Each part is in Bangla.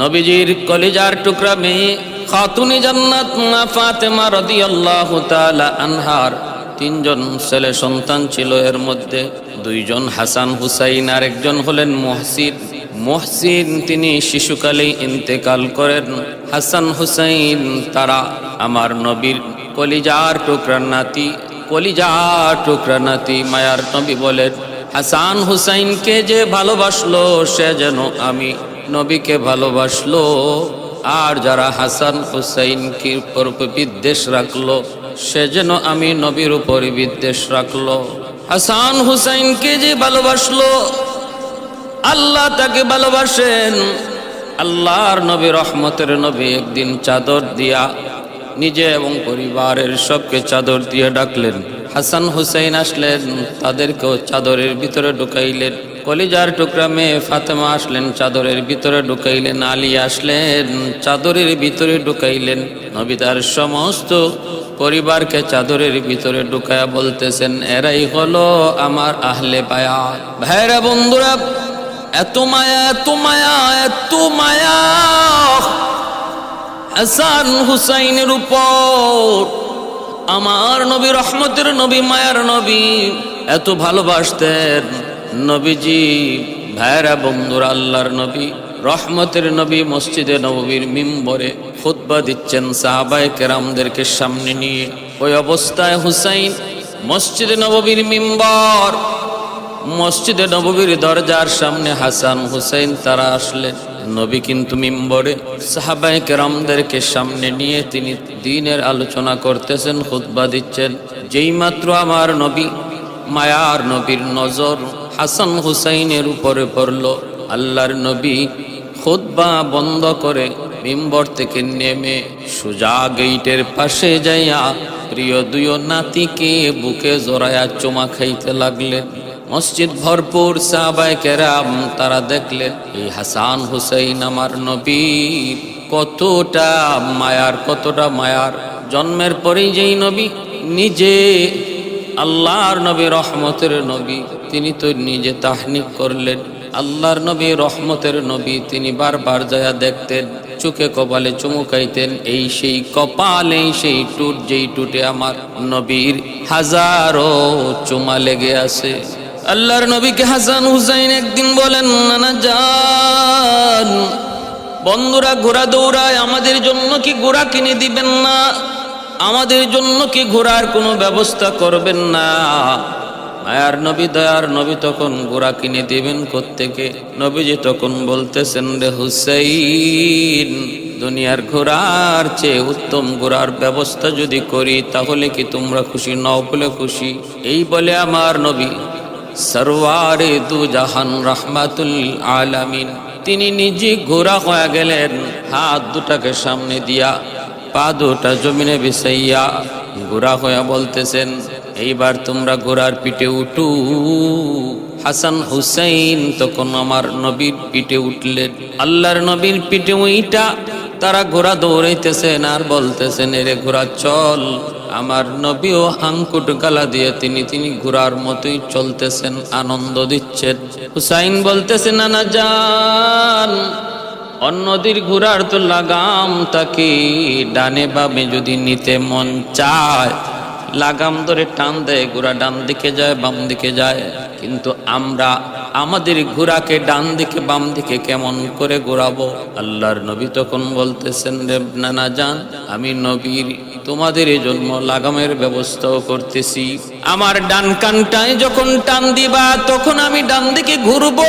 নবীজির কলিজার টুকরা মেয়ে খাতুনে জান্নাত মা ফাতেমা রাদিয়াল্লাহু তাআলা আনহার তিনজন ছেলে সন্তান ছিল। এর মধ্যে দুইজন হাসান হুসাইন, আর একজন হলেন মুহসিন। তিনি শিশুকালেই ইন্তেকাল করেন। হাসান হুসাইন তারা আমার নবীর কলিজার টুকরা নাতি। মায়ার নবী বলেন, হাসান হুসাইনকে যে ভালোবাসলো সে যেন আমি নবীকে ভালোবাসলো, আর যারা হাসান হুসাইনকে উপর বিদ্বেষ রাখলো সে যেন আমি নবীর উপর বিদ্বেষ রাখলো। হাসান হুসাইনকে যে ভালোবাসলো আল্লাহ তাকে ভালোবাসেন। আল্লাহর নবী রহমতের নবী একদিন চাদর দিয়া নিজে এবং পরিবারের সবকে চাদর দিয়ে ডাকলেন। হাসান হুসাইন আসলেন, তাদেরকেও চাদরের ভিতরে ঢুকাইলেন। কলিজার টুকরা মেয়ে ফাতেমা আসলেন, চাদরের ভিতরে ঢুকাইলেন। আলী আসলেন, চাদরের ভিতরে ঢুকাইলেন। নবী তার সমস্ত পরিবারকে চাদরের ভিতরে ঢুকায়া বলতেছেন, এরাই হলো আমার আহলে বায়াত। ভাইরা বন্ধুরা, এত মায়া, এত মায়া, এত মায়া হাসান হুসাইনের উপর। আমার নবী রহমতের নবী, মায়ার নবী এত ভালোবাসতেন নবীজি। ভাইরা বন্ধুরা, আল্লাহর নবী রহমতের নবী মসজিদে নববীর মিম্বরে খুতবা দিচ্ছেন সাহাবায়ে কেরামদেরকে সামনে নিয়ে। ওই অবস্থায় হুসাইন মসজিদে নববীর মিম্বর, মসজিদে নববীর দরজার সামনে হাসান হুসাইন তারা আসলেন। নবী কিন্তু মিম্বরে সাহাবায়ে কেরামদেরকে সামনে নিয়ে তিনি দ্বীনের আলোচনা করতেছেন, খুতবা দিচ্ছেন। যেই মাত্র আমার নবী, মায়ার নবীর নজর হাসান হুসাইনের উপরে পড়ল, আল্লাহর নবী খুতবা বন্ধ করে মিম্বর থেকে নেমে সোজা গেইটের পাশে যাইয়া প্রিয় দুই নাতিকে বুকে জড়ায়া চুমা খাইতে লাগলেন। মসজিদ ভরপুর সাহাবায়ে কেরাম তারা দেখলেন এই হাসান হুসাইন আমার নবী কতটা মায়ার। জন্মের পরেই যেই নবী নিজে আল্লাহর নবী রহমতের নবী, তিনি তো নিজে তাহনিক করলেন। আল্লাহর নবী রহমতের নবী, তিনি বারবার যায়া দেখতেন, চোখে কপালে চুমুকাইতেন। এই সেই কপাল, এই সেই টুট, যেই টুটে আমার নবীর হাজারো চুমা লেগে আছে। আল্লাহর নবীকে হাসান হুসাইন একদিন বলেন, নানা জান, বন্ধুরা ঘোড়া দৌড়ায়, আমাদের জন্য কি ঘোড়া কিনে দিবেন না? আমাদের জন্য কি ঘোড়ার কোনো ব্যবস্থা করবেন না? মায়ার নবী, দয়ার নবী তখন ঘোড়া কিনে দিবেন কোত্থেকে? নবীজি তখন বলতেছেন, রে হুসাইন, দুনিয়ার ঘোড়ার চেয়ে উত্তম ঘোড়ার ব্যবস্থা যদি করি তাহলে কি তোমরা খুশি নও? বলে খুশি। এই বলে আমার নবী সরওয়ারে দু জাহান রাহমাতুল আলামিন তিনি নিজে ঘোড়া হয়ে গেলেন। হাত দুটাকে সামনে দিয়া, পা দুটা জমিনে বিছাইয়া ঘোড়া হয়ে বলতেছেন, এইবার তোমরা ঘোড়ার পিঠে উঠু। হাসান হুসাইন তখন আমার নবীর পিঠে উঠলেন। আল্লাহর নবীর পিঠে উইটা তারা ঘোড়া দৌড়াইতেছেন আর বলতেছেন, এরে ঘোড়া চল। আমার নবীও হাঙ্কুট গালা দিয়ে তিনি ঘোড়ার মতোই চলতেছেন, আনন্দ দিচ্ছেন। হুসাইন বলতেছেন, নানা জান, অন্যদের ঘোড়ার তো লাগাম তাকে ডানে বামে যদি নিতে মন চায়, লাগাম ধরে টান দেয়, ঘোড়া ডান দিকে যায়, বাম দিকে যায়। কিন্তু আমরা আমাদের ঘোড়াকে ডান দিকে বাম দিকে কেমন করে ঘোরাবো? আল্লাহর নবী তখন বলতেছেন, রে নানা জান, আমি নবীর তোমাদের জন্য লাগামের ব্যবস্থাও করতেছি। আমার ডান কানটায় যখন টান দিবা তখন আমি ডান দিকে ঘুরবো,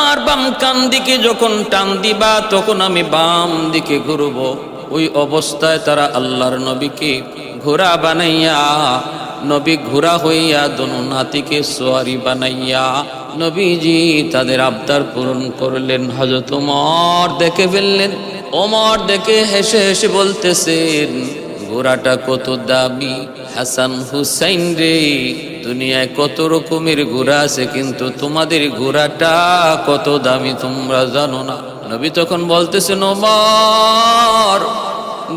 আর বাম কান দিকে যখন টান দিবা তখন আমি বাম দিকে ঘুরবো। ওই অবস্থায় তারা আল্লাহর নবীকে ঘোড়া বানাইয়া, নবী ঘোড়া হইয়া দোনো নাতিকে সোয়ারি বানাইয়া নবীজি তাদের আবদার পূরণ করলেন। হযরত ওমর দেখে ফেললেন। ওমর দেখে হেসে হেসে বলতেছেন, ঘোড়াটা কত দামি হাসান হুসাইন রে, দুনিয়ায় কত রকমের ঘোড়া আছে, কিন্তু তোমাদের ঘোড়াটা কত দামি তোমরা জানো না। নবী তখন বলতেছেন, ওমর,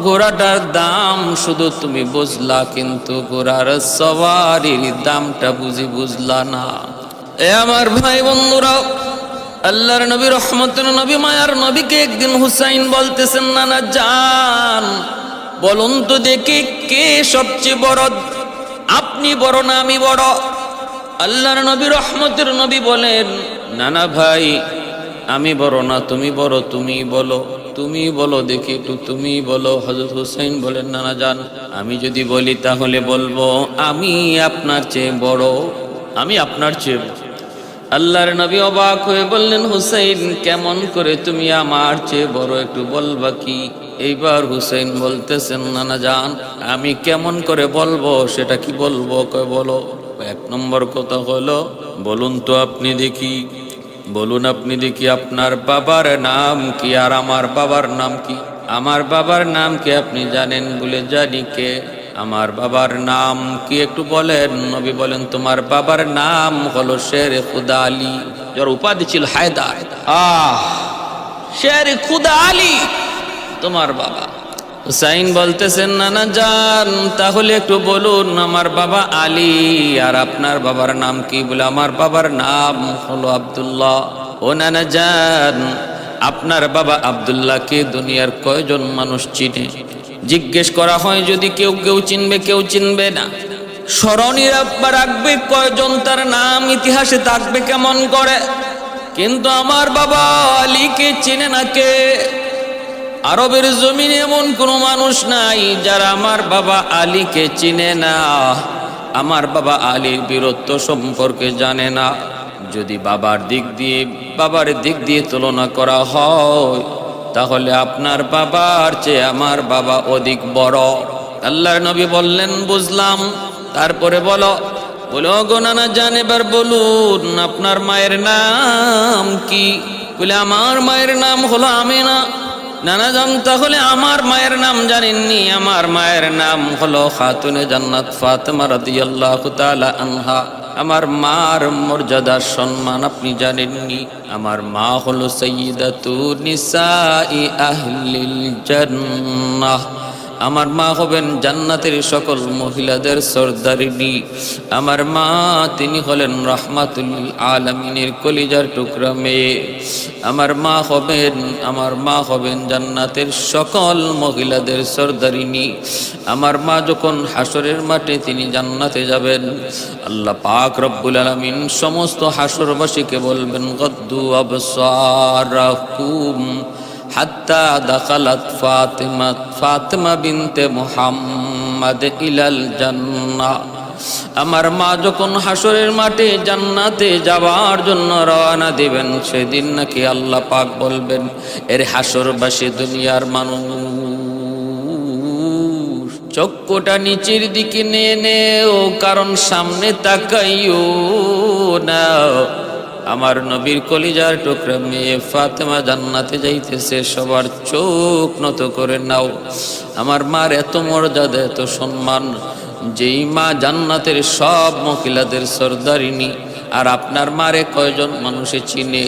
ঘোড়াটার দাম শুধু তুমি বুঝলা, কিন্তু ঘোড়ার সওয়ারির দামটা বুঝলা না। এ আমার ভাই বন্ধুরা, আল্লাহর নবী রহমতের নবী মায়ার নবীকে একদিন হুসাইন বলতেছেন, নানা জান বলুন তো দেখি কে সবচেয়ে বড়, আপনি বড় না আমি বড়? আল্লাহর নবী রহমতের নবী বলেন, নানা ভাই আমি বড় না তুমি বড়, তুমি বলো, তুমি বলো দেখি একটু, তুমি বলো। হযরত হুসাইন বলেন, নানা জান আমি যদি বলি তাহলে বলবো আমি আপনার চেয়ে বড়, আমি আপনার চেয়ে বড়। আল্লাহর নবী অবাক হয়ে বললেন, হুসাইন কেমন করে তুমি আমার চেয়ে বড়, একটু বলবা কি? এইবার হুসাইন বলতেছেন, নানা জান আমি কেমন করে বলবো, সেটা কি বলবো? কয় বলো। এক নম্বর কথা হলো, বলুন তো আপনি দেখি, বলুন আপনি দেখি আপনার বাবার নাম কি আর আমার বাবার নাম কি? আমার বাবার নাম কি আপনি জানেন? বলে জানি। কে? আমার বাবার নাম কি একটু বলেন। নবী বলেন, তোমার বাবার নাম হলো শের খুদা আলী, যার উপাধি ছিল হায়দার। শের খুদা আলী তোমার বাবা। হুসাইন বলতেছেন, নানা জান তাহলে একটু বলুন আমার বাবা আলী আর আপনার বাবার নাম কি? বলে আমার বাবার নাম হলো আব্দুল্লাহ। ও নানা জান আপনার বাবা আব্দুল্লাহকে দুনিয়ার কয়জন মানুষ চিনে? জিজ্ঞেস করা হয় যদি কেউ কেউ চিনবে, কেউ চিনবে না। স্মরণে রাখবে কয়জন, তার নাম ইতিহাসে থাকবে কেমন করে। কিন্তু আমার বাবা আলীকে চিনে না কে? আরবের জমিনে এমন কোনো মানুষ নাই যারা আমার বাবা আলীকে চিনে না, আমার বাবা আলীর বীরত্ব সম্পর্কে জানে না। যদি বাবার দিক দিয়ে তুলনা করা হয় তাহলে আপনার বাবার চেয়ে আমার বাবা অধিক বড়। আল্লাহর নবী বললেন, বুঝলাম, তারপরে বলো। বলো গো নানা জান এবার বলুন আপনার মায়ের নাম কি? বলে আমার মায়ের নাম হলো আমিনা। নানা জান তাহলে আমার মায়ের নাম জানেননি? আমার মায়ের নাম হলো খাতুনে জান্নাত ফাতেমা রাদিয়াল্লাহু তাআলা আনহা। আমার মার মর্যাদা সম্মান আপনি জানেননি? আমার মা হলো সাইয়্যিদাতু নিসাই আহলিল জান্নাহ। আমার মা হবেন জান্নাতের সকল মহিলাদের সরদারিনী। আমার মা তিনি হলেন রাহমাতুল আলামিনের কলিজার টুকরা মেয়ে। আমার মা হবেন জান্নাতের সকল মহিলাদের সরদারিনী। আমার মা যখন হাসরের মাঠে তিনি জান্নাতে যাবেন, আল্লাহ পাক রব্বুল আলামিন সমস্ত হাসরবাসীকে বলবেন, গদ্দু আবসারাকুম হাত্তা দাখালাত ফাতিমা বিনতে মুহাম্মাদ ইলাল জান্নাহ। আমার মা যখন হাসরের মাঠে জান্নাতে যাওয়ার জন্য রওনা দিবেন, সেদিন নাকি আল্লাহ পাক বলবেন, এর হাসরবাসী দুনিয়ার মানুষ চক্ষুটা নিচের দিকে নিয়ে নেও, কারণ সামনে তাকাইও না। আমার নবীর কলিজার টুকরা মেয়ে ফাতেমা জান্নাতে যাইতেছে, সবার চোখ নত করে নাও। আমার মার এত মর্যাদা, এত সম্মান, যেই মা জান্নাতের সব মহিলাদের সরদারিনী। আর আপনার মারে কয়জন মানুষে চিনে?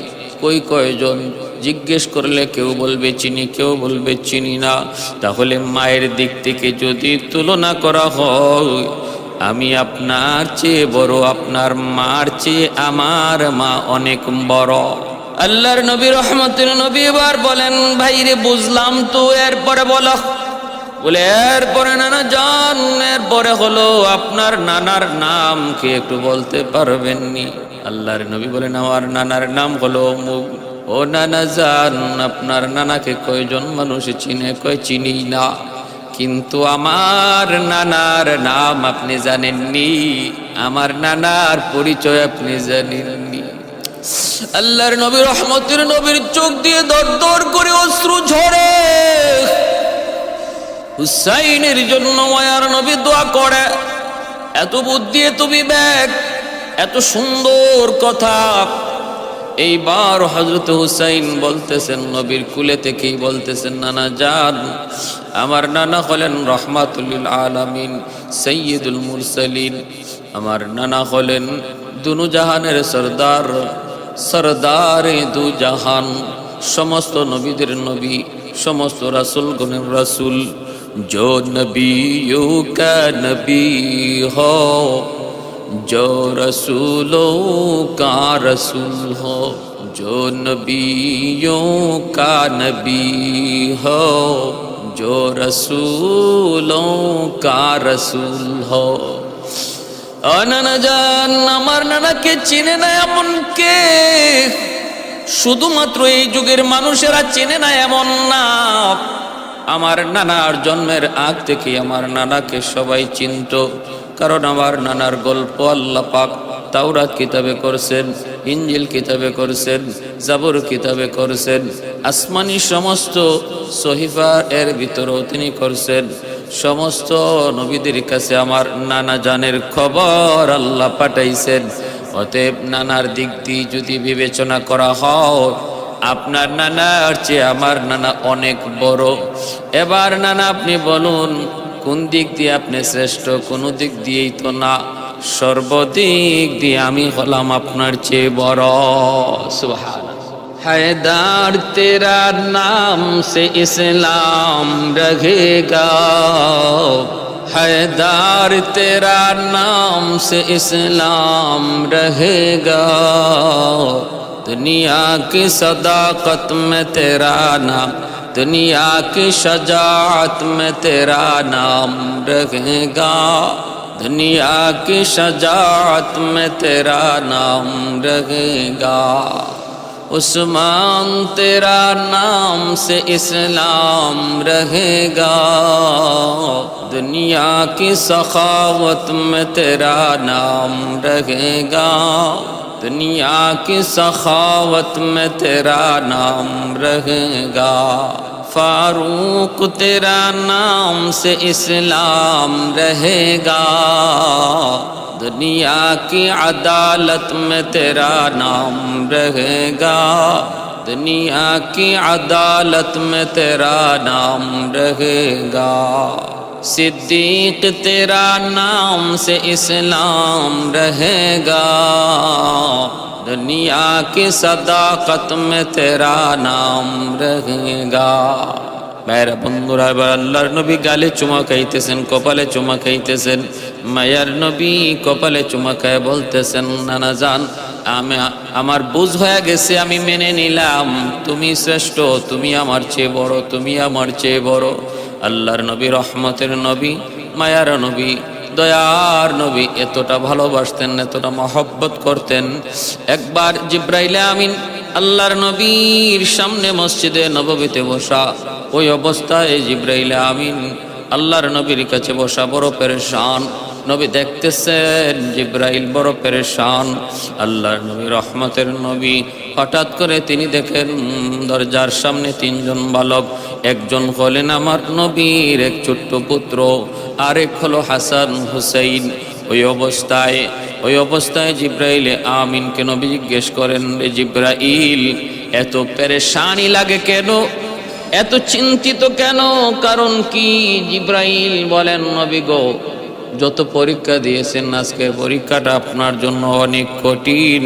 কয়জন? জিজ্ঞেস করলে কেউ বলবে চিনি, কেউ বলবে চিনি না। তাহলে মায়ের দিক থেকে যদি তুলনা করা হয়, আমি আপনার চেয়ে বড়, আপনার মার চেয়ে আমার মা অনেক বড়। আল্লাহর নবী রহমতের নবী এবার বলেন, ভাইরে বুঝলাম তো, এরপরে বলো। বলে এরপরে নানা জান, এরপরে হলো আপনার নানার নাম কি একটু বলতে পারবেননি? আল্লাহর নবী বলেন, আমার নানার নাম হলো অমুক। ও নানা জান আপনার নানাকে কয়জন মানুষ চিনে? কয় চিনি না। কিন্তু আমার নানার নাম আপনি জানেননি, আমার নানার পরিচয় আপনি জানেননি। আল্লাহর নবী রহমতের নবীর চোখ দিয়ে দর দর করে অশ্রু ঝরে। হুসাইনের জন্য মায়ার নবী দোয়া করে। এত বুদ্ধি, এত বিবেক, এত সুন্দর কথা। এইবার হযরত হুসাইন বলতেছেন, নবীর কুলে থেকেই বলতেছেন, নানা জান আমার নানা হলেন রাহমাতুল লিল আলামিন, সাইয়্যিদুল মুরসালিন। আমার নানা হলেন দুনু জাহানের সরদার, সরদারে দু জাহান, সমস্ত নবীদের নবী, সমস্ত রাসূলগণের রাসূল। जो नबियों का नबी हो, जो रसूलों का रसूल हो, जो नबियों का नबी हो, जो रसूलों का रसूल हो। নানা জান, আমার নানাকে চিনে না এমন কে? শুধুমাত্র এই যুগের মানুষেরা চেনে না এমন না, আমার নানার জন্মের আগ থেকে আমার নানাকে সবাই চিনত। কারণ আমার নানার গল্প আল্লাহ পাক তাওরাত কিতাবে করছেন, ইনজিল কিতাবে করছেন, জাবুর কিতাবে করছেন, আসমানি সমস্ত সহিফা এর ভিতরেও তিনি করছেন। সমস্ত নবীদের কাছে আমার নানা জানের খবর আল্লাহ পাঠাইছেন। অতএব নানার দিক দিয়ে যদি বিবেচনা করা হয়, আপনার নানার চেয়ে আমার নানা অনেক বড়। এবার নানা আপনি বলুন, কোন দিক দিয়ে আপনি শ্রেষ্ঠ? কোনো দিক দিয়েই তো না, সর্বদিক দিয়ে আমি হলাম আপনার চেয়ে বড়। সুবহানাল্লাহ। हैदर तेरा नाम से इस्लाम रहेगा, हैदर तेरा नाम से इस्लाम रहेगा, दुनिया की सदाकत में तेरा नाम, दुनिया की शजाअत में तेरा नाम रहेगा, दुनिया की शजाअत में तेरा नाम रहेगा। उस्मान तेरा नाम से इस्लाम रहेगा, दुनिया की सखावत में तेरा नाम रहेगा, दुनिया की सखावत में तेरा नाम रहेगा। फारूक तेरा नाम से इस्लाम रहेगा, दुनिया की अदालत में तेरा नाम रहेगा, दुनिया की अदालत में तेरा नाम रहेगा। सिद्दीक तेरा नाम से इस्लाम रहेगा, दुनिया की सदाकत में तेरा नाम रहेगा। मेरा बंधुरा अल्लाहर नबी गाले चुमा खाइतेছেন, কপালে চুমা খাইতেছেন। মায়ার নবী কপালে চুমা খায় বলতেছেন, নানা জান, আমার বুঝ হয়ে গেছে, আমি মেনে নিলাম তুমি শ্রেষ্ঠ, তুমি আমার চেয়ে বড়, তুমি আমার চেয়ে বড়। আল্লাহর নবী, রহমতের নবী, মায়ার নবী, দয়ার নবী এতটা ভালোবাসতেন, এতটা মহব্বত করতেন। একবার জিব্রাইল আমিন আল্লাহর নবীর সামনে মসজিদে নববীতে বসা, ওই অবস্থায় জিব্রাইল আমিন আল্লাহর নবীর কাছে বসা, বড় পেরেশান। নবী দেখতেছেন জিব্রাইল বড় পেরেশান। আল্লাহর নবী, রহমতের নবী, হঠাৎ করে তিনি দেখেন দরজার সামনে তিনজন বালক। একজন হলেন আমার নবীর এক ছোট্ট পুত্র, আরেক হলো হাসান হুসাইন। ওই অবস্থায় জিব্রাইল আমিনকে নবী জিজ্ঞেস করেন, রে জিব্রাইল, এত পেরেশানি লাগে কেন, এত চিন্তিত কেন, কারণ কি? জিব্রাইল বলেন, নবী গো, যত পরীক্ষা দিয়েছেন আজকের পরীক্ষাটা আপনার জন্য অনেক কঠিন।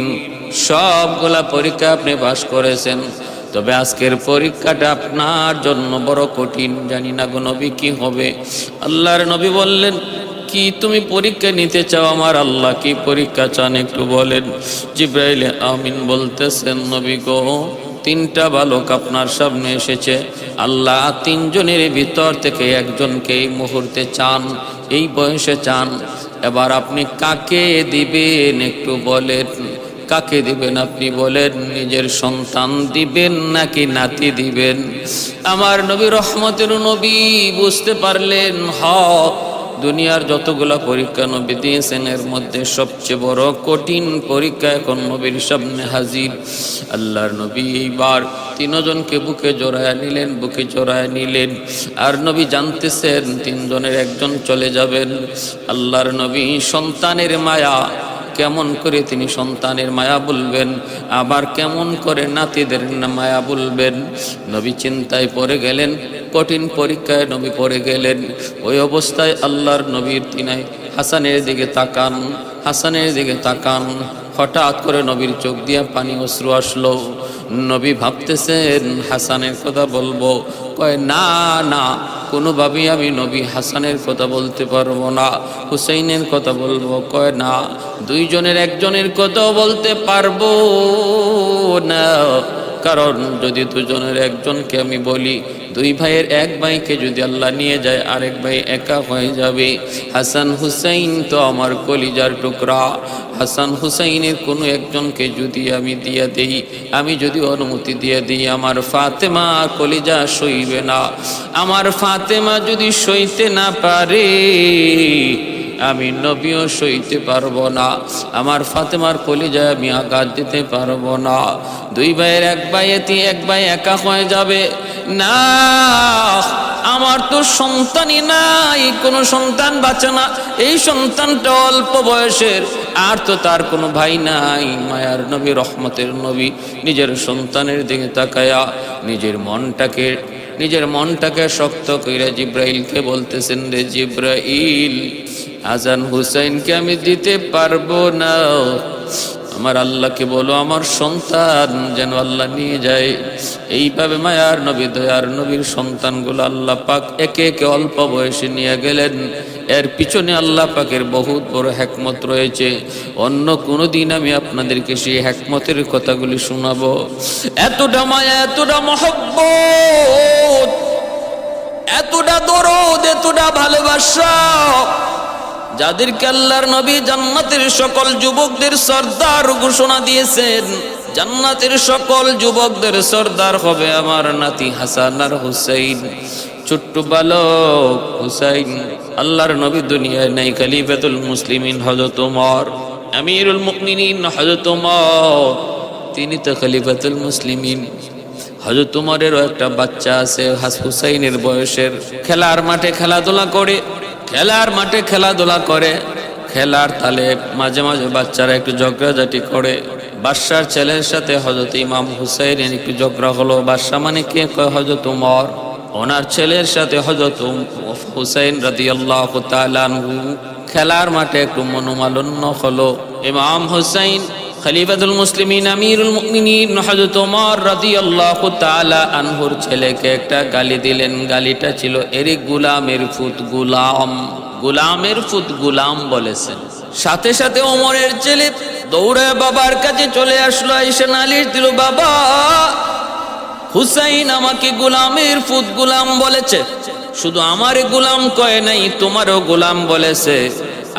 সবগুলা পরীক্ষা আপনি পাস করেছেন, তবে আজকের পরীক্ষাটা আপনার জন্য বড় কঠিন। জানি না গো নবী কি হবে। আল্লাহর নবী বললেন, কি তুমি পরীক্ষা নিতে চাও? আমার আল্লাহ কি পরীক্ষা চান একটু বলেন। জিব্রাইল আমিন বলতেছেন, নবী গো, তিনটা বালক আপনার সামনে এসেছে, আল্লাহ তিনজনের ভিতর থেকে একজনকে এই মুহূর্তে চান, এই বয়সে চান। এবার আপনি কাকে দিবেন একটু বলেন, কাকে দিবেন আপনি বলেন? নিজের সন্তান দিবেন নাকি নাতি দিবেন? আমার নবী, রহমতের নবী, বুঝতে পারলেন দুনিয়ার যতগুলা পরীক্ষা নবী দিয়েছেন এর মধ্যে সবচেয়ে বড় কঠিন পরীক্ষা এখন নবীর সামনে হাজির। আল্লাহর নবী এইবার তিনজনকে বুকে জড়ায় নিলেন, আর নবী জানতেছেন তিনজনের একজন চলে যাবেন। আল্লাহর নবী সন্তানের মায়া, কেমন করে তিনি সন্তানের মায়া বলবেন, আবার কেমন করে নাতিদের মায়া বলবেন? নবী চিন্তায় পড়ে গেলেন, কঠিন পরীক্ষায় নবী পড়ে গেলেন। ওই অবস্থায় আল্লাহর নবীর তিনাই হাসানের দিকে তাকান। হঠাৎ করে নবীর চোখ দিয়ে পানি অশ্রু আসলো। নবী ভাবতেছেন হাসানের কথা বলবো, কয় না না, কোনোভাবেই আমি নবী হাসানের কথা বলতে পারবো না, হুসাইনের কথা বলবো, কয় না, দুইজনের একজনের কথাও বলতে পারবো না, কারণ যদি দুজনের একজনকে আমি বলি, দুই ভাইয়ের এক ভাইকে যদি আল্লাহ নিয়ে যায় আরেক ভাই একা হয়ে যাবে। হাসান হুসাইন তো আমার কলিজার টুকরা, হাসান হুসাইনের কোনো একজনকে যদি আমি দিয়ে দেই, আমি যদি অনুমতি দিয়ে দিই, আমার ফাতেমা কলিজা সইবে না। আমার ফাতেমা যদি সইতে না পারে, আমি নবীও সইতে পারবো না। আমার ফাতেমার কলিজায় আমি আঘাত দিতে পারবো না। দুই ভাইয়ের এক ভাই এতি, এক ভাই একা হয়ে যাবে না। আমার তো সন্তানই নাই, কোনো সন্তান বাঁচে না। এই সন্তানটা অল্প বয়সের, আর তো তার কোনো ভাই নাই। মায়ার নবী, রহমতের নবী নিজের সন্তানের দিকে তাকায়া নিজের মনটাকে শক্ত কইরা জিব্রাইলকে বলতেছেন, রে জিব্রাইল, হাসান হুসাইনকে আমি দিতে পারবো না। আমার আল্লাহকে বলো আমার সন্তান যেন আল্লাহ নিয়ে যায়। এইভাবে মায়ার নবী, দয়ার নবীর সন্তানগুলো আল্লাহ পাক একে একে অল্প বয়সে নিয়ে গেলেন। এর পিছনে আল্লাহ পাকের বহুত বড় হিকমত রয়েছে। অন্য কোনো দিন আমি আপনাদেরকে সেই হিকমতের কথাগুলি শোনাবো। এতটা মায়া, এতটা মহব্বত, এতটা দরদ, এতটা ভালোবাসা, যাদেরকে আল্লাহর নবী জান্নাতের সকল যুবকদের সর্দার ঘোষণা দিয়েছেন। জান্নাতের সকল যুবকদের সর্দার হবে আমার নাতি হাসান আর হুসাইন। ছোট্ট বালক হুসাইন, আল্লাহর নবী দুনিয়ায় নাই। খলিফাতুল মুসলিমিন হযরত ওমর, আমিরুল মুমিনিন হযরত ওমর, তিনি তো খলিফাতুল মুসলিমিন। হযরত ওমরেরও একটা বাচ্চা আছে হুসাইনের বয়সের। খেলার মাঠে খেলাধুলা করে, খেলার তালে মাঝে মাঝে বাচ্চারা একটু ঝগড়াঝাটি করে। বাদশার ছেলের সাথে হযরত ইমাম হুসাইনের একটু ঝগড়া হলো। বাদশা মানে কে? কয় হযরত ওমর। ওনার ছেলের সাথে হযরত হুসাইন রাদিয়াল্লাহু তাআলা আনহু খেলার মাঠে একটু মনোমালিন্য হলো। ইমাম হুসাইন খলিফাতুল মুসলিমিন, আমিরুল মুমিনিন হযরত ওমর রাদিয়াল্লাহু তাআলা আনহুর ছেলেকে একটা গালি দিলেন। গালিটা ছিল, এরে গোলামের ফুত গোলাম। গোলামের ফুত গোলাম বলেছেন। সাথে সাথে ওমরের ছেলে দৌড়ে বাবার কাছে চলে আসলো, এসে নালিশ দিল, বাবা, হুসাইন আমাকে গোলামের ফুত গোলাম বলেছে। শুধু আমারে গোলাম কয় নাই, তোমারও গোলাম বলেছে।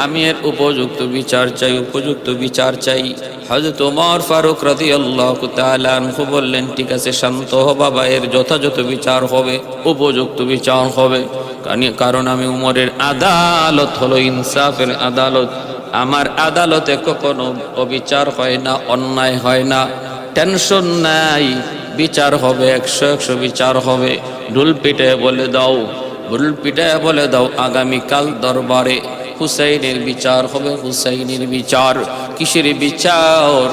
আমি এর উপযুক্ত বিচার চাই, উপযুক্ত বিচার চাই। হযরত ওমর ফারুক রাদিয়াল্লাহু তাআলা আনহু বললেন, ঠিক আছে, শান্ত হও বাবা, এর যথাযথ বিচার হবে, উপযুক্ত বিচার হবে। কারণ আমি উমরের আদালত হলো ইনসাফের আদালত। আমার আদালতে কখনো অবিচার হয় না, অন্যায় হয় না। টেনশন নাই, বিচার হবে, 100 বিচার হবে। ঢোল পিটায় বলে দাও আগামীকাল দরবারে হুসাইনের বিচার হবে। হুসাইনের বিচার কিসের বিচার?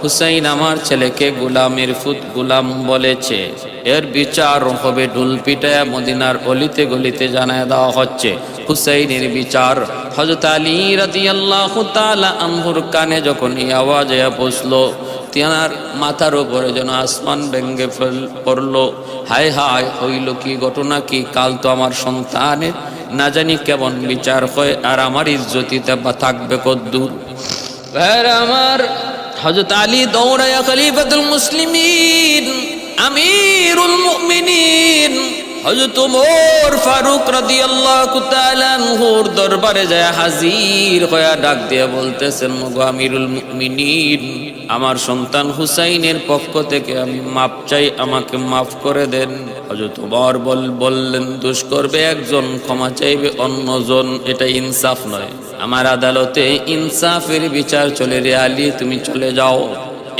হুসাইন আমার ছেলেকে গোলামের ফুত গোলাম বলেছে, এর বিচার হবে। ঢোল পিটায় মদিনার অলিতে গলিতে জানায় দেওয়া হচ্ছে হুসাইনের বিচার। হযরত আলী রাদিয়াল্লাহু তাআলা আনহুর কানে যখন এই আওয়াজ পৌঁছলো, তিনার মাথার উপরে যেন আসমান ভেঙে পড়লো। হায় হায়, হইল কি, ঘটনা কি? কাল তো আমার সন্তানের না জানি কেমন বিচার হয়, আর আমার ইজ্জতিতে বা থাকবে কদ্দূর। আমার হযরত আলী দৌড়ায়া খলিফাতুল মুসলিমিন, আমিরুল মুমিনিন হযরত ওমর ফারুক রাদিয়াল্লাহু তাআলা আনহুর দরবারে যায় হাজির হয়ে ডাক দিয়ে বলতেছেন, গো আমিরুল মুমিনিন, আমার সন্তান হুসাইনের পক্ষ থেকে আমি মাপ চাই, আমাকে মাফ করে দেন। হযরত ওমর বললেন, দোষ করবে একজন, ক্ষমা চাইবে অন্যজন, এটা ইনসাফ নয়। আমার আদালতে ইনসাফের বিচার চলে রে আলী, তুমি চলে যাও।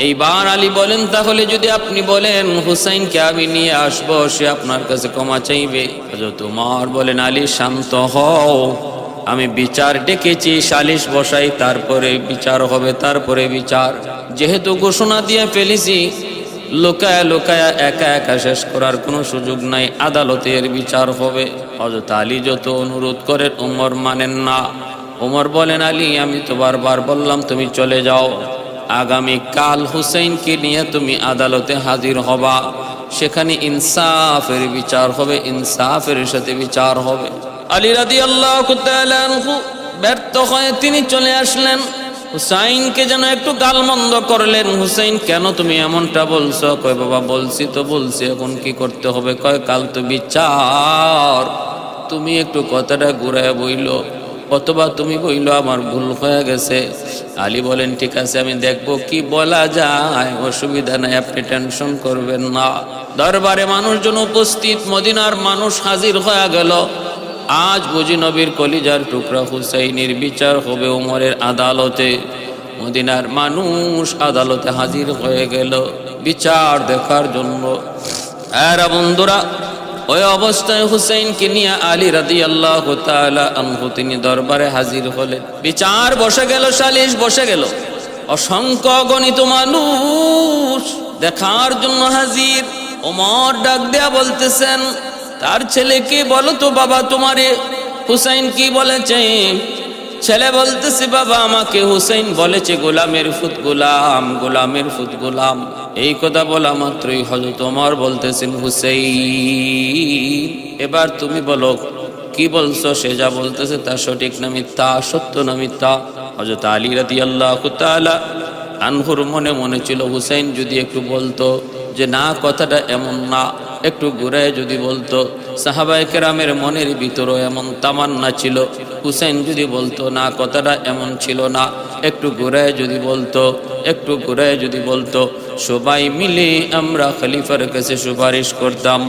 এইবার আলী বলেন, তাহলে যদি আপনি বলেন হুসাইনকে আমি নিয়ে আসবো, সে আপনার কাছে ক্ষমা চাইবে। হযরত ওমর বলেন, আলী শান্ত হও, আমি বিচার ডেকেছি, সালিশ বসাই, তারপরে বিচার হবে, তারপরে বিচার। যেহেতু ঘোষণা দিয়ে ফেলেছি, লোকায়া লোকায়া একা একা শেষ করার কোনো সুযোগ নাই, আদালতের বিচার হবে। হযরত আলী যত অনুরোধ করেন ওমর মানেন না। ওমর বলেন, আলী আমি তো বারবার বললাম তুমি চলে যাও, আগামী কাল হুসাইনকে নিয়ে তুমি আদালতে হাজির হবা, সেখানে ইনসাফের বিচার হবে, ইনসাফের সাথে বিচার হবে। আলী রাদিয়াল্লাহু তাআলা আনহু ব্যর্থ হয়ে তিনি চলে আসলেন, হুসাইনকে যেন একটু গালমন্দ করলেন। হুসাইন, কেন তুমি এমনটা বলছো? কয় বাবা বলছি তো বলছি, এখন কি করতে হবে? কয় কাল তো বিচার, তুমি একটু কথাটা ঘুরায় বইল, অথবা তুমি বইল আমার ভুল হয়ে গেছে। আলী বলেন ঠিক আছে, আমি দেখবো কি বলা যায়, অসুবিধা নাই, আপনি টেনশন করবেন না। দরবারে মানুষজন উপস্থিত, মদিনার মানুষ হাজির হয়ে গেল। আজ বুঝি নবীর কলিজার টুকরা হুসাইনের বিচার হবে উমরের আদালতে। মদিনার মানুষ আদালতে হাজির হয়ে গেল বিচার দেখার জন্য। আর বন্ধুরা, ওই অবস্থায় হুসাইনকে নিয়ে আলী রাদিয়াল্লাহু তাআলা আনহু তিনি দরবারে হাজির হলেন। বিচার বসে গেল, সালিশ বসে গেল। অসংখ্য গণিত মানুষ দেখার জন্য হাজির। ওমর ডাক দেয়া বলতেছেন, তার ছেলেকে বলো তো বাবা, তোমারে হুসাইন কি বলেছে? ছেলে বলতেছে, বাবা আমাকে হুসাইন বলেছে গোলামের ফুত গোলাম, গোলামের ফুত গোলাম। এই কথা বলা মাত্রই হযরত ওমর বলতেছেন, হুসাইন এবার তুমি বলো কি বলছো? সে যা বলতেছে তা সঠিক না মিথ্যা, সত্য না মিথ্যা? হযরত আলী রাদিয়াল্লাহু তাআলা আনহুর মনে মনে ছিল, হুসাইন যদি একটু বলতো যে না কথাটা এমন না, একটু ঘুরায় যদি বলতো। সাহাবায়ে কেরামের মনের ভিতরও এমন তামান্না ছিল, হুসাইন যদি বলতো না কথাটা এমন ছিল না, একটু ঘুরায় যদি বলতো, একটু ঘুরায় যদি বলতো, সবাই মিলে আমরা খলিফার কাছে সুপারিশ করতাম।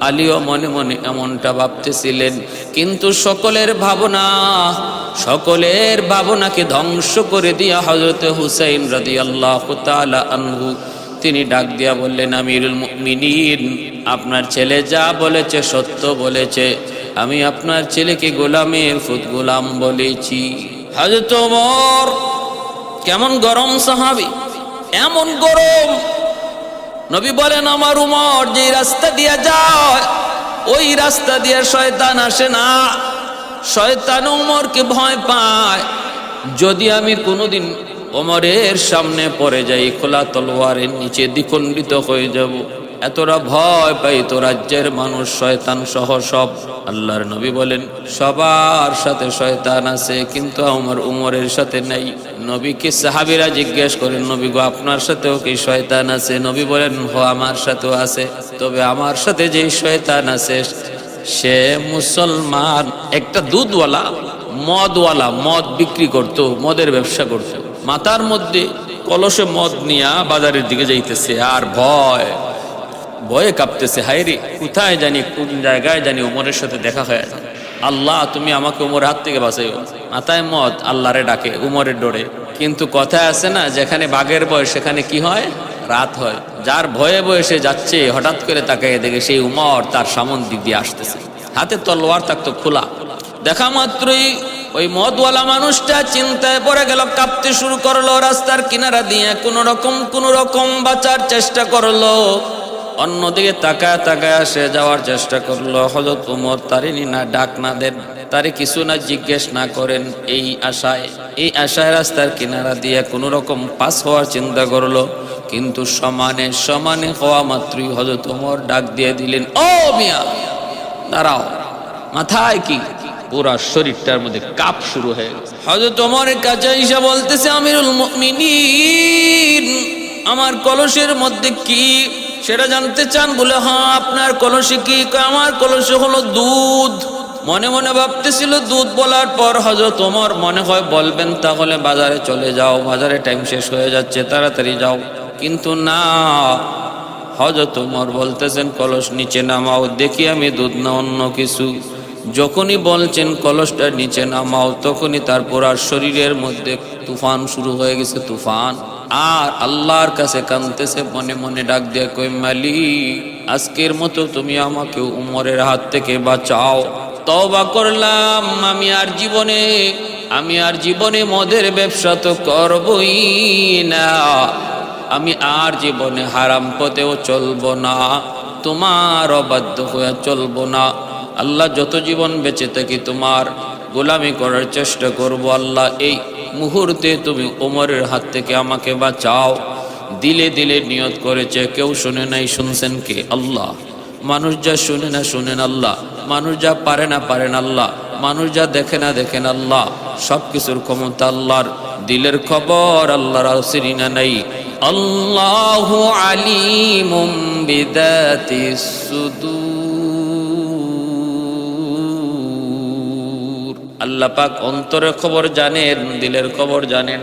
আলীও মনে মনে এমনটা ভাবতেছিলেন, কিন্তু সকলের ভাবনাকে ধ্বংস করে দিয়া হযরত হুসাইন রাদিয়াল্লাহু তাআলা আনহু তিনি ডাক দিয়া বললেন, আমিরুল মুমিনিন, আপনার ছেলে যা বলেছে সত্য বলেছে, আমি আপনার ছেলেকে গোলামের ফুত গোলাম বলেছি। হযরত ওমর কেমন গরম সাহাবী, এমন গরম। নবী বলেন, আমার উমর যে রাস্তা দিয়ে যায় ওই রাস্তা দিয়ে শয়তান আসে না, শয়তান উমরকে ভয় পায়। যদি আমি কোনোদিন ওমরের সামনে পড়ে যাই, খোলা তলোয়ারের নিচে দ্বিখণ্ডিত হয়ে যাব, এতটা ভয় পাই তো রাজ্যের মানুষ শয়তান সহ সব। আল্লাহর নবী বলেন, সবার সাথে শয়তান আছে, কিন্তু আমার উমরের সাথে নাই। নবীকে সাহাবীরা জিজ্ঞেস করেন, নবী গো আপনার সাথেও কি শয়তান আছে? নবী বলেন, হ আমার সাথেও আছে, তবে আমার সাথে যে শয়তান আছে সে মুসলমান। একটা দুধওয়ালা মদওয়ালা মদ বিক্রি করতো, মদের ব্যবসা করতো, মাথার মধ্যে কলসে মদ নিয়া বাজারের দিকে যাইতেছে, আর ভয়ে কাঁপতেছে, হায়রে কোথায় জানি, কোন জায়গায় জানি উমরের সাথে দেখা হয়ে যায়। আল্লাহ তুমি আমাকে উমরের হাত থেকে বাঁচাইও। মাথায় মদ, আল্লাহরে ডাকে উমরের ডোরে। কিন্তু কথা আছে না, যেখানে বাঘের ভয় সেখানে কি হয়? রাত হয়। যার ভয়ে ভয়ে সে যাচ্ছে, হঠাৎ করে তাকায় দেখে সেই উমর তার সামন দিক দিয়ে আসতেছে, হাতে তলোয়ার থাকতো খোলা। দেখা মাত্রই ওই মদওয়ালা মানুষটা চিন্তায় পড়ে গেল, কাঁপতে শুরু করলো। রাস্তার কিনারা দিয়ে কোন রকম বাঁচার চেষ্টা করলো, অন্যদিকে তাকায় সে যাওয়ার চেষ্টা করলো। হযরত ওমর তারিনি না ডাক না দেন, তারে কিছু না জিজ্ঞেস না করেন, এই আশায় রাস্তার কিনারা দিয়ে কোন রকম পাস হওয়ার চিন্তা করলো। কিন্তু সমানে হওয়া মাত্রই হযরত ওমর ডাক দিয়ে দিলেন, ও মিয়া দাঁড়াও। মাথায় কি, পুরা শরীরটার মধ্যে কাঁপ শুরু হয়ে গেছে। হযরত ওমরের কাছে এসে বলতেছে, আমিরুল মুমিনিন, আমার কলসের মধ্যে কি সেটা জানতে চান? বলে, হ্যাঁ আপনার কলসে কি? আমার কলসে হলো দুধ। মনে মনে ভাবতেছিল দুধ। বলার পর হযরত ওমর মনে হয় বলবেন তাহলে বাজারে চলে যাও, বাজারে টাইম শেষ হয়ে যাচ্ছে, তাড়াতাড়ি যাও। কিন্তু না, হযরত ওমর বলতেছেন, কলস নিচে নামাও, দেখি আমি দুধ না অন্য কিছু। যখনই বলছেন কলসটা নিচে নামাও, তখনই তার পুরা শরীরের মধ্যে তুফান শুরু হয়ে গেছে, তুফান। আর আল্লাহর কাছে কাঁদতেছে, মনে মনে ডাক দিয়ে কই, মালিক আজকের মতো তুমি আমাকে উমরের হাত থেকে বাঁচাও। তওবা করলাম, আমি আর জীবনে মদের ব্যবসা তো করবই না, আমি আর জীবনে হারাম পথেও চলবো না, তোমার অবাধ্য হয়ে চলবো না। আল্লাহ যত জীবন বেঁচে থাকি তোমার গোলামি করার চেষ্টা করব। আল্লাহ এই মুহূর্তে তুমি ওমরের হাত থেকে আমাকে বাঁচাও। দিলে দিলে নিয়ত করেছে, কেউ শুনে নাই, শুনছেন কে? আল্লাহ। মানুষ যা শুনে না শুনেন আল্লাহ, মানুষ যা পারে না পারেন আল্লাহ, মানুষ যা দেখে না দেখেন আল্লাহ। সব কিছুর ক্ষমতা আল্লাহর, দিলের খবর আল্লাহর আসিরি না নাই। আল্লাহু আলিমুম বিদাতিস সুদূর। আল্লাহ পাক অন্তরের খবর জানেন, দিলের খবর জানেন।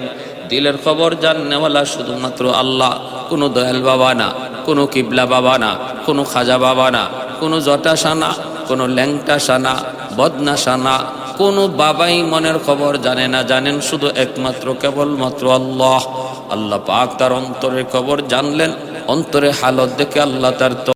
দিলের খবর জাননেওয়ালা শুধুমাত্র আল্লাহ। কোনো দয়াল বাবা না, কোনো কিবলা বাবা না, কোনো খাজা বাবা না, কোনো জটা সানা, কোনো ল্যাংটা সানা, বদনা সানা, কোনো বাবাই মনের খবর জানে না। জানেন শুধু একমাত্র কেবলমাত্র আল্লাহ। আল্লাহ পাক তার অন্তরের খবর জানলেন, অন্তরে হালত দেখে আল্লাহ তার